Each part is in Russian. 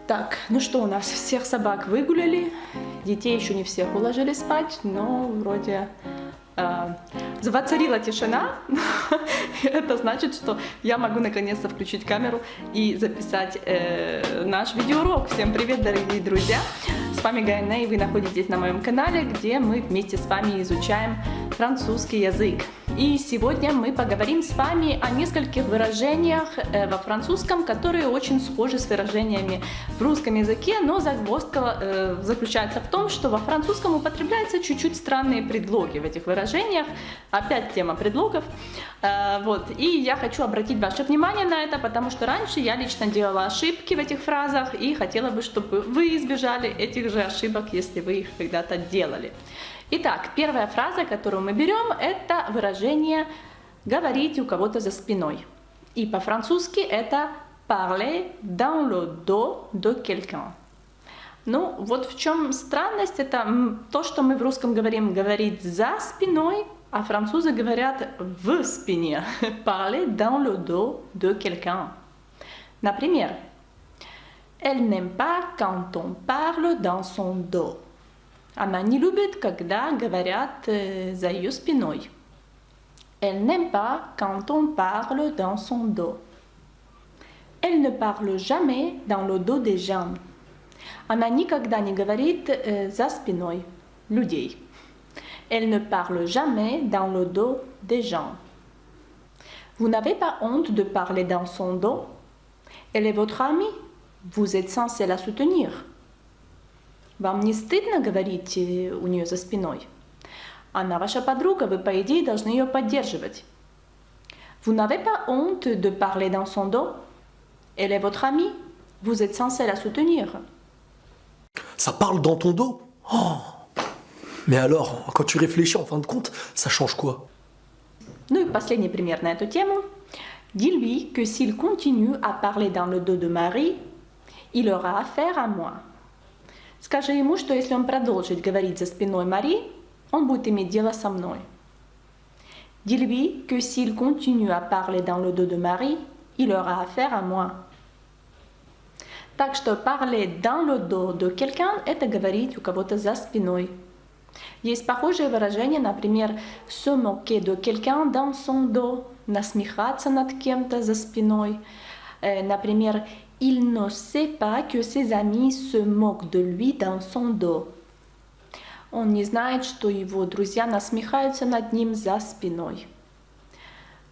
Так, ну что у нас? Всех собак выгуляли, детей еще не всех уложили спать, но вроде воцарила тишина. Это значит, что я могу наконец-то включить камеру и записать наш видеоурок. Всем привет, дорогие друзья! С вами Гайне, и вы находитесь на моем канале, где мы вместе с вами изучаем французский язык. И сегодня мы поговорим с вами о нескольких выражениях во французском, которые очень схожи с выражениями в русском языке, но загвоздка заключается в том, что во французском употребляются чуть-чуть странные предлоги в этих выражениях. Опять тема предлогов. И я хочу обратить ваше внимание на это, потому что раньше я лично делала ошибки в этих фразах и хотела бы, чтобы вы избежали этих же ошибок, если вы их когда-то делали. Итак, первая фраза, которую мы берем, это выражение «говорить у кого-то за спиной». И по-французски это «parler dans le dos de quelqu'un». Ну, вот в чем странность, это то, что мы в русском говорим «говорить за спиной», а французы говорят «в спине». «Parler dans le dos de quelqu'un». Например, «Elle n'aime pas quand on parle dans son dos». Она не любит, когда говорят за ее спиной. Elle n'aime pas quand on parle dans son dos. Elle ne parle jamais dans le dos des gens. Она никогда не говорит за спиной людей. Elle ne parle jamais dans le dos des gens. Vous n'avez pas honte de parler dans son dos? Elle est votre amie. Vous êtes censé la soutenir. Вам не стыдно говорить у нее за спиной? Она ваша подруга, вы, по идее, должны ее поддерживать. Vous n'avez pas honte de parler dans son dos? Elle est votre amie. Vous êtes censé la soutenir. Ça parle dans ton dos? Oh. Mais alors, quand tu réfléchis, en fin de compte, ça change quoi? Ну и последний пример на эту тему. Dis-lui que s'il continue à parler dans le dos de Marie, il aura affaire à moi. Скажи ему, что если он продолжит говорить за спиной Мари, он будет иметь дело со мной. Dis-lui que s'il continue à parler dans le dos de Marie, il aura affaire à moi. Так что parler dans le dos de quelqu'un – это говорить у кого-то за спиной. Есть похожие выражения, например, se moquer de quelqu'un dans son dos – насмехаться над кем-то за спиной. Например, il ne sait pas que ses amis se moquent de lui dans son dos. Он не знает, что его друзья насмехаются над ним за спиной.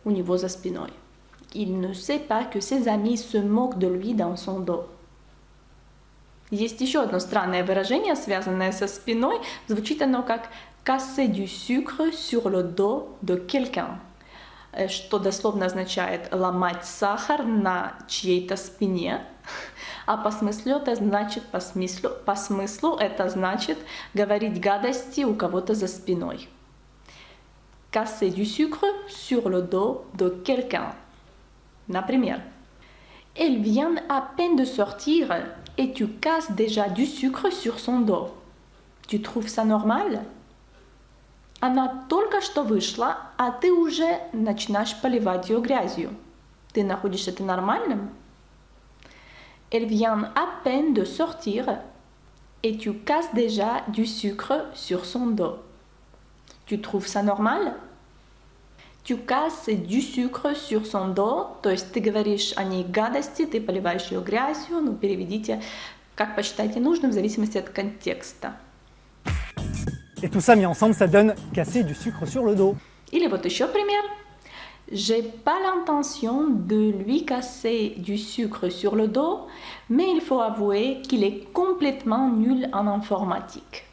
У него за спиной. Il ne sait pas que ses amis se moquent de lui dans son dos. Есть еще одно странное выражение, связанное со спиной. Звучит оно как casser du sucre sur le dos de quelqu'un, что дословно означает ломать сахар на чьей-то спине, а по смыслу это значит говорить гадости у кого-то за спиной. Casser du sucre sur le dos de quelqu'un. Например, elle vient à peine de sortir et tu casses déjà du sucre sur son dos. Tu trouves ça normal? Она только что вышла, а ты уже начинаешь поливать ее грязью. Ты находишь это нормальным? Elle vient à peine de sortir et tu casses déjà du sucre sur son dos. Tu trouves ça normal? Tu casses du sucre sur son dos, то есть ты говоришь о ней гадости, ты поливаешь ее грязью, ну переведите, как посчитаете нужным, в зависимости от контекста. Et tout ça mis ensemble, ça donne casser du sucre sur le dos. Или вот еще пример. J'ai pas l'intention de lui casser du sucre sur le dos, mais il faut avouer qu'il est complètement nul en informatique.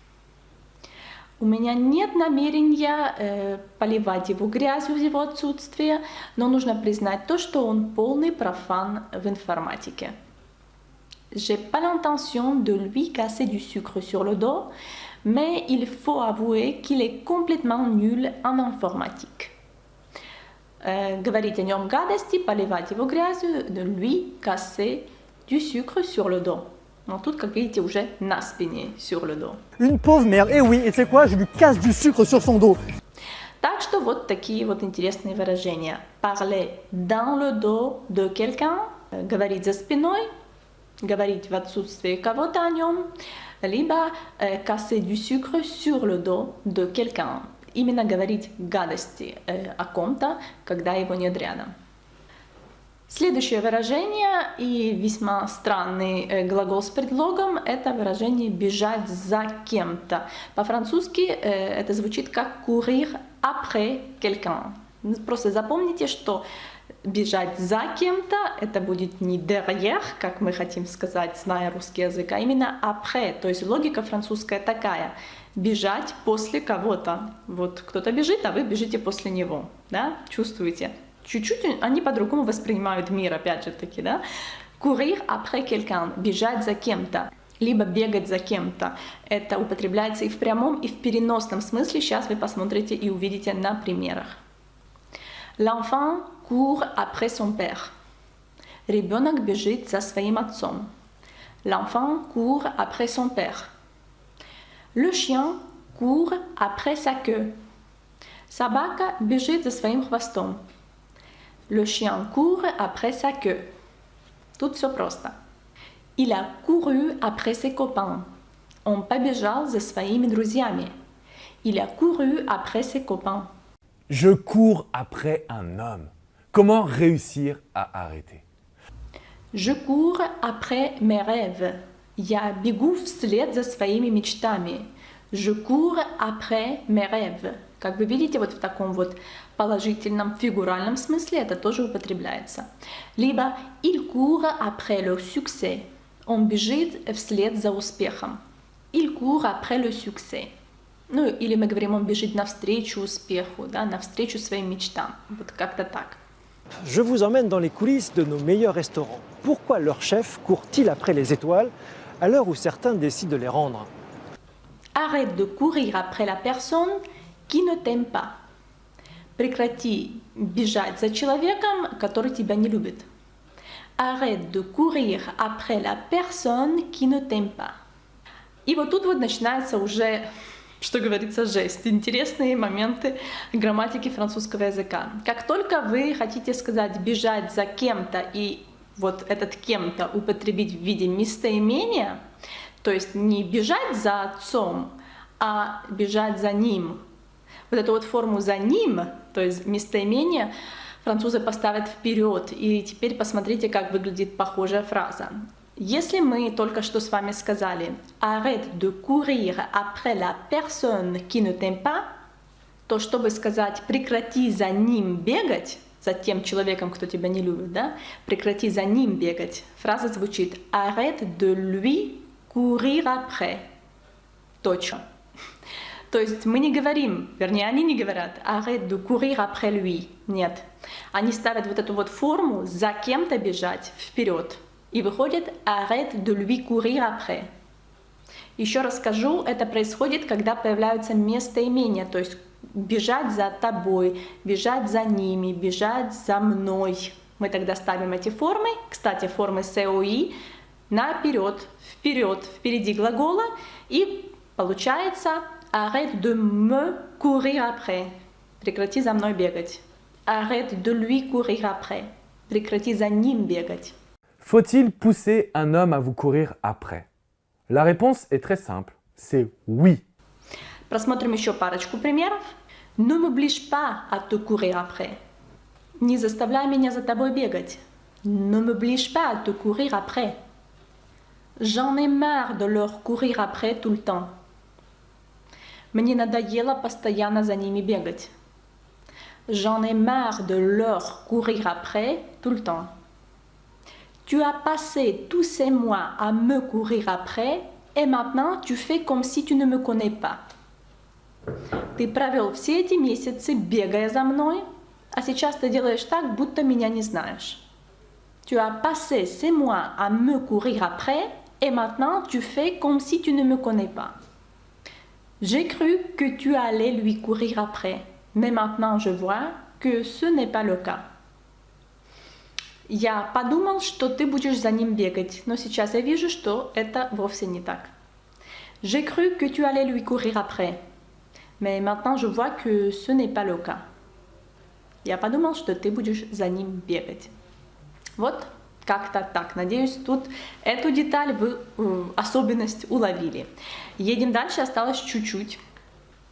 У меня нет намерения поливать его грязью в его отсутствие, но нужно признать то, что он полный профан в информатике. J'ai pas l'intention de lui casser du sucre sur le dos, mais il faut avouer qu'il est complètement nul en informatique. Говорить о нем гадости, поливать его грязью, de lui casser du sucre sur le dos. Но тут, как видите, уже на спине, sur le dos. Une pauvre mère, et oui, et tu sais quoi, je lui casse du sucre sur son dos. Так что вот такие вот интересные выражения. Parler dans le dos de quelqu'un, говорить за спиной, говорить в отсутствие кого-то о нем, либо casser du sucre sur le dos de quelqu'un. Именно говорить гадости о ком-то, когда его нет рядом. Следующее выражение и весьма странный глагол с предлогом – это выражение «бежать за кем-то». По-французски это звучит как «courir après quelqu'un». Просто запомните, что бежать за кем-то – это будет не derrière, как мы хотим сказать, зная русский язык, а именно après. То есть логика французская такая – бежать после кого-то. Вот кто-то бежит, а вы бежите после него. Да? Чувствуете? Чуть-чуть они по-другому воспринимают мир, опять же таки, да? Courir après quelqu'un, бежать за кем-то, либо бегать за кем-то. Это употребляется и в прямом, и в переносном смысле. Сейчас вы посмотрите и увидите на примерах. L'enfant court après son père. Ребенок бежит за своим отцом. L'enfant court après son père. Le chien court après sa queue. Собака бежит за своим хвостом. Le chien court après sa queue. Тут все просто. Il a couru après ses copains. Он побежал за своими друзьями. Il a couru après ses copains. Je cours après un homme. Comment réussir à arrêter? Je cours après mes rêves. Я бегу вслед за своими мечтами. Je cours après mes rêves. Как вы видите, вот в таком вот положительном фигуральном смысле это тоже употребляется. Либо il court après le succès. Он бежит вслед за успехом. Il court après le succès. Ну или мы говорим, он бежит навстречу успеху, да, навстречу своим мечтам. Вот как-то так. Je vous emmène dans les coulisses de nos meilleurs restaurants. Pourquoi leur chef court-il après les étoiles à l'heure où certains décident de les rendre? Arrête de courir après la personne qui ne t'aime pas. Прекрати бежать за человеком, который тебя не любит. Arrête de courir après la personne qui ne t'aime pas. И вот тут вот начинается уже, что говорится, жесть. Интересные моменты грамматики французского языка. Как только вы хотите сказать «бежать за кем-то» и вот этот кем-то употребить в виде местоимения, то есть не бежать за отцом, а бежать за ним. Вот эту вот форму «за ним», то есть местоимение, французы поставят вперед. И теперь посмотрите, как выглядит похожая фраза. Если мы только что с вами сказали «arrête de courir après la personne qui ne t'aime pas», то чтобы сказать «прекрати за ним бегать», за тем человеком, кто тебя не любит, да? «Прекрати за ним бегать», фраза звучит «arrête de lui courir après». Точка. То есть мы не говорим, вернее, они не говорят «arrête de courir après lui». Нет. Они ставят вот эту вот форму «за кем-то бежать» вперед. И выходит «arrête de lui courir après». Еще раз скажу, это происходит, когда появляются местоимения, то есть бежать за тобой, бежать за ними, бежать за мной. Мы тогда ставим эти формы, кстати, формы «COI», наперед, вперед, впереди глагола, и получается «arrête de me courir après». Прекрати за мной бегать. «Arrête de lui courir après». Прекрати за ним бегать. Faut-il pousser un homme à vous courir après? La réponse est très simple, c'est oui. Просмотрим еще парочку примеров. Ne m'oblige pas à te courir après. Не заставляй меня за тобой бегать. Ne m'oblige pas à te courir après. J'en ai marre de leur courir après tout le temps. Мне надоело постоянно за ними бегать. J'en ai marre de leur courir après tout le temps. Tu as passé tous ces mois à me courir après, et maintenant tu fais comme si tu ne me connais pas. Ты провел все эти месяцы, бегая за мной, а сейчас ты делаешь так, будто меня не знаешь. Tu as passé ces mois à me courir après, et maintenant tu fais comme si tu ne me connais pas. J'ai cru que tu allais lui courir après, mais maintenant je vois que ce n'est pas le cas. Я подумал, что ты будешь за ним бегать, но сейчас я вижу, что это вовсе не так. J'ai cru que tu allais lui courir après, mais maintenant je vois que ce n'est pas le cas. Я подумал, что ты будешь за ним бегать. Вот Как-то так. Надеюсь, тут эту деталь вы особенность уловили. Едем дальше, осталось чуть-чуть.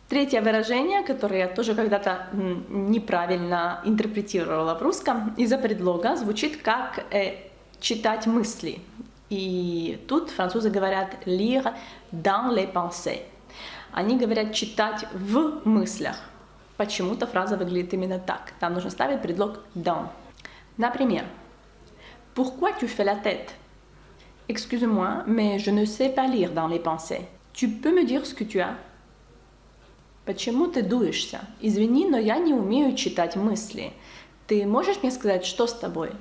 Третье выражение, которое я тоже когда-то неправильно интерпретировала в русском, из-за предлога звучит как читать мысли. И тут французы говорят lire dans les pensées. Они говорят читать в мыслях. Почему-то фраза выглядит именно так. Там нужно ставить предлог dans. Например, pourquoi tu fais la tête? Excuse-moi, mais je ne sais pas lire dans les pensées. Tu peux me dire ce que tu as? Почему ты дуешься? Извини, но я не умею читать мысли. Ты можешь мне сказать, что с тобой?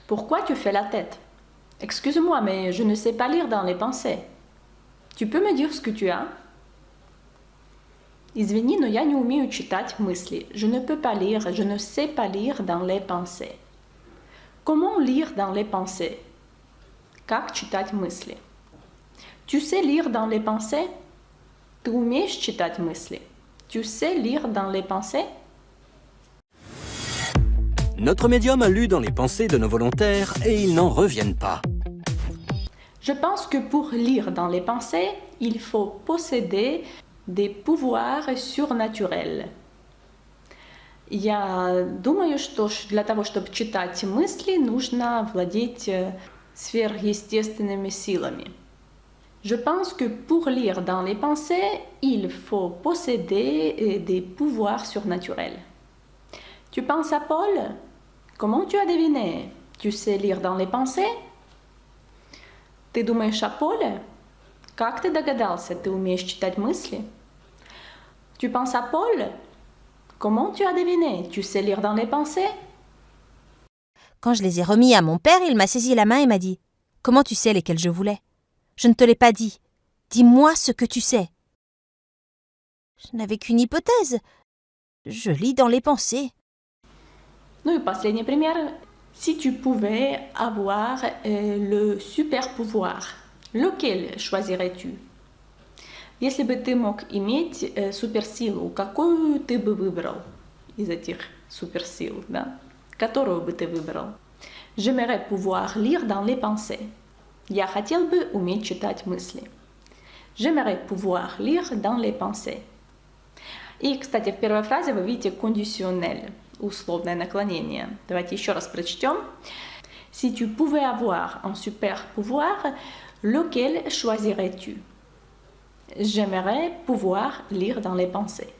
Pourquoi tu fais la tête? Excuse-moi, mais je ne sais pas lire dans les pensées. Tu peux me dire ce que tu as? Извини, но я не умею читать мысли. Je ne peux pas lire, je ne sais pas lire dans les pensées. Comment lire dans les pensées? Как читать мысли? Tu sais lire dans les pensées? Ты умеешь читать мысли? Tu sais lire dans les pensées? Notre médium a lu dans les pensées de nos volontaires et ils n'en reviennent pas. Je pense que pour lire dans les pensées, il faut posséder des pouvoirs surnaturels. Я думаю, что для того, чтобы читать мысли, нужно владеть сверхъестественными силами. Je pense que pour lire dans les pensées, il faut posséder des pouvoirs surnaturels. Tu penses à Paul? Comment tu as deviné? Tu sais lire dans les pensées? Ты думаешь о Поле? Как ты догадался? Ты умеешь читать мысли? Tu penses à Paul? Comment tu as deviné? Tu sais lire dans les pensées? Quand je les ai remis à mon père, il m'a saisi la main et m'a dit « Comment tu sais lesquels je voulais? Je ne te l'ai pas dit. Dis-moi ce que tu sais. » Je n'avais qu'une hypothèse. Je lis dans les pensées. Ну и последний пример. Si tu pouvais avoir le super pouvoir, lequel choisirais-tu? Если бы ты мог иметь суперсилу, какую ты бы выбрал из этих суперсил, да? Которую бы ты выбрал? J'aimerais pouvoir lire dans les pensées. Я хотел бы уметь читать мысли. J'aimerais pouvoir lire dans les pensées. И, кстати, в первой фразе вы видите кондиционель, условное наклонение. Давайте еще раз прочтем. Si tu pouvais avoir un super pouvoir, lequel choisirais-tu? J'aimerais pouvoir lire dans les pensées.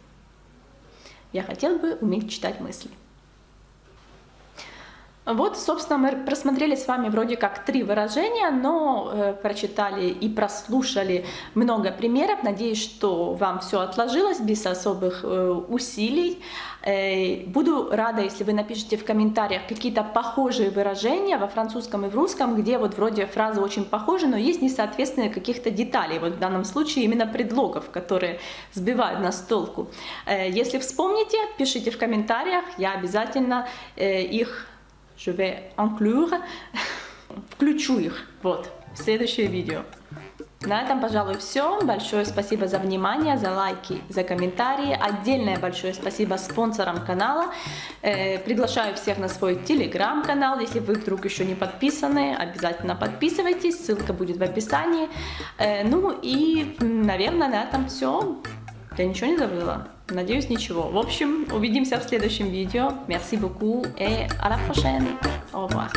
Я хотел бы уметь читать мысли. Вот, собственно, мы просмотрели с вами вроде как 3 выражения, но прочитали и прослушали много примеров. Надеюсь, что вам все отложилось без особых усилий. Буду рада, если вы напишите в комментариях какие-то похожие выражения во французском и в русском, где вот вроде фразы очень похожи, но есть несоответствие каких-то деталей. Вот в данном случае именно предлогов, которые сбивают нас с толку. Если вспомните, пишите в комментариях, я обязательно их je vais inclure, включу их вот, в следующее видео. На этом, пожалуй, все. Большое спасибо за внимание, за лайки, за комментарии. Отдельное большое спасибо спонсорам канала. Приглашаю всех на свой телеграм-канал. Если вы вдруг еще не подписаны, обязательно подписывайтесь. Ссылка будет в описании. Ну и, наверное, на этом все. Я ничего не забыла? Надеюсь, ничего. В общем, увидимся в следующем видео. Merci beaucoup et à la prochaine. Au revoir.